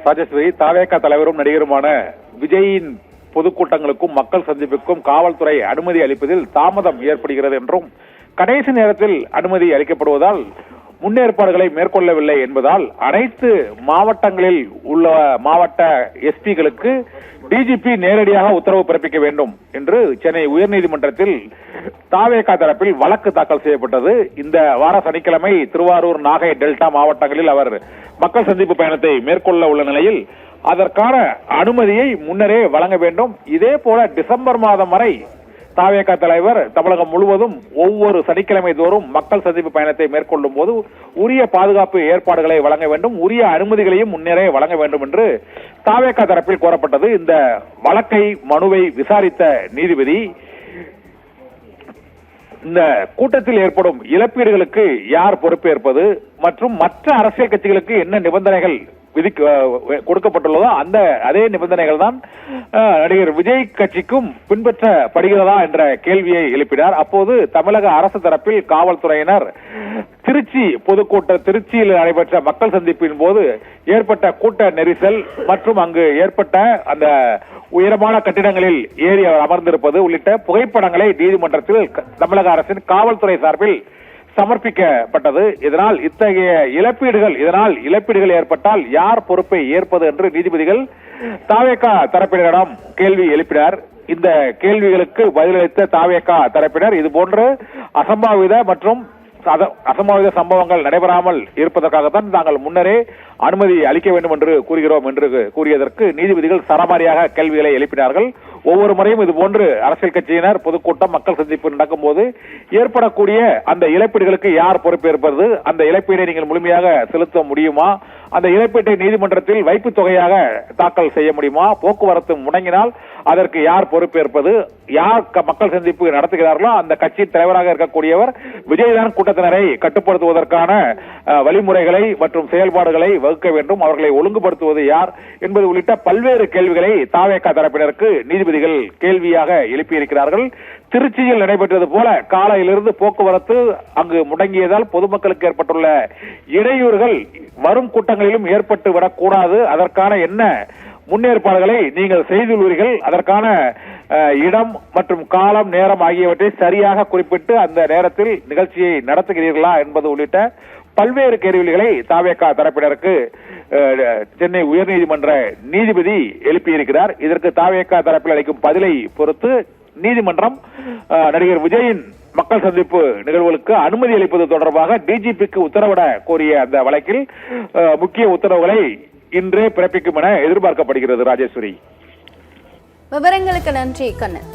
ராஜேஸ்வரி, தாவேக தலைவரும் நடிகருமான விஜயின் பொதுக்கூட்டங்களுக்கும் மக்கள் சந்திப்புக்கும் காவல்துறை அனுமதி அளிப்பதில் தாமதம் ஏற்படுகிறது என்றும், கடைசி நேரத்தில் அனுமதி அளிக்கப்படுவதால் முன்னேற்பாடுகளை மேற்கொள்ளவில்லை என்பதால் அனைத்து மாவட்டங்களில் உள்ள மாவட்ட எஸ்பிகளுக்கு டிஜிபி நேரடியாக உத்தரவு பிறப்பிக்க வேண்டும் என்று சென்னை உயர்நீதிமன்றத்தில் தாவேகா தரப்பில் வழக்கு தாக்கல் செய்யப்பட்டது. இந்த வார சனிக்கிழமை திருவாரூர், நாகை, டெல்டா மாவட்டங்களில் அவர் மக்கள் சந்திப்பு பயணத்தை மேற்கொள்ள உள்ள நிலையில் அதற்கான அனுமதியை முன்னரே வழங்க வேண்டும். இதே போல டிசம்பர் மாதம் வரை தாவேகா தலைவர் தமிழகம் முழுவதும் ஒவ்வொரு சனிக்கிழமை தோறும் மக்கள் சந்திப்பு பயணத்தை மேற்கொள்ளும் போது உரிய பாதுகாப்பு ஏற்பாடுகளை வழங்க வேண்டும், உரிய அனுமதிகளையும் முன்னரே வழங்க வேண்டும் என்று தாவேகா தரப்பில் கோரப்பட்டது. இந்த வழக்கை மனுவை விசாரித்த நீதிபதி, இந்த கூட்டத்தில் ஏற்படும் இழப்பீடுகளுக்கு யார் பொறுப்பேற்பது மற்றும் மற்ற அரசியல் கட்சிகளுக்கு என்ன நிபந்தனைகள் கொடுக்கப்பட்டுள்ளதோ அந்த அதே நிபந்தனைகள் தான் நடிகர் விஜய் கட்சிக்கும் பின்பற்றப்படுகிறதா என்ற கேள்வியை எழுப்பினார். அப்போது தமிழக அரசு தரப்பில் காவல்துறையினர் திருச்சியில் நடைபெற்ற மக்கள் சந்திப்பின் போது ஏற்பட்ட கூட்ட நெரிசல் மற்றும் அங்கு ஏற்பட்ட அந்த உயரமான கட்டிடங்களில் ஏறி அவர் அமர்ந்திருப்பது உள்ளிட்ட புகைப்படங்களை நீதிமன்றத்தில் தமிழக அரசின் காவல்துறை சார்பில் சமர்ப்பிக்கப்பட்டது. இதனால் இழப்பீடுகள் ஏற்பட்டால் யார் பொறுப்பை ஏற்பது என்று நீதிபதிகள் தாவேகா தரப்பினரிடம் கேள்வி எழுப்பினார். இந்த கேள்விகளுக்கு பதிலளித்த தாவேகா தரப்பினர் இதுபோன்ற அசம்பாவித சம்பவங்கள் நடைபெறாமல் இருப்பதற்காகத்தான் தாங்கள் முன்னரே அனுமதி அளிக்க வேண்டும் என்று கூறுகிறோம் என்று கூறியதற்கு நீதிபதிகள் சரமாரியாக கேள்விகளை எழுப்பினார்கள். ஒவ்வொரு முறையும் இதுபோன்று அரசியல் கட்சியினர் பொதுக்கூட்டம், மக்கள் சந்திப்பு நடக்கும் போது ஏற்படக்கூடிய அந்த இழப்பீடுகளுக்கு யார் பொறுப்பேற்பது, அந்த இழப்பீடை நீங்கள் முழுமையாக செலுத்த முடியுமா, அந்த இழப்பீட்டை நீதிமன்றத்தில் வைப்பு தொகையாக தாக்கல் செய்ய முடியுமா, போக்குவரத்து முடங்கினால் அதற்கு யார் பொறுப்பேற்பது, யார் மக்கள் சந்திப்பு நடத்துகிறார்களோ அந்த கட்சி தலைவராக இருக்கக்கூடியவர் விஜயதான் கூட்டத்தினரை கட்டுப்படுத்துவதற்கான வழிமுறைகளை மற்றும் செயல்பாடுகளை வகுக்க வேண்டும், அவர்களை ஒழுங்குபடுத்துவது யார் என்பது உள்ளிட்ட பல்வேறு கேள்விகளை தாவேகா தரப்பினருக்கு நீதிபதிகள் கேள்வியாக எழுப்பியிருக்கிறார்கள். திருச்சியில் நடைபெற்றது போல காலையிலிருந்து போக்குவரத்து அங்கு முடங்கியதால் பொதுமக்களுக்கு ஏற்பட்டுள்ள இடையூறுகள் வரும் கூட்டங்களிலும் ஏற்பட்டு விடக்கூடாது, அதற்கான என்ன முன்னேற்பாடுகளை நீங்கள் செய்துள்ளீர்கள், அதற்கான இடம் மற்றும் காலம், நேரம் ஆகியவற்றை சரியாக குறிப்பிட்டு அந்த நேரத்தில் நிகழ்ச்சியை நடத்துகிறீர்களா என்பது உள்ளிட்ட பல்வேறு கேள்விகளை தாவேகா தரப்பினருக்கு சென்னை உயர்நீதிமன்ற நீதிபதி எழுப்பியிருக்கிறார். இதற்கு தாவேகா தரப்பில் அளிக்கும் பதிலை பொறுத்து நீதிமன்றம் நடிகர் விஜயின் மக்கள் சந்திப்பு நிகழ்வுகளுக்கு அனுமதி அளிப்பது தொடர்பாக டிஜிபிக்கு உத்தரவிட கோரிய அந்த வழக்கில் முக்கிய உத்தரவுகளை இன்றே பிறப்பிக்கும் என எதிர்பார்க்கப்படுகிறது. ராஜேஸ்வரி, விவரங்களுக்கு நன்றி கண்ணன்.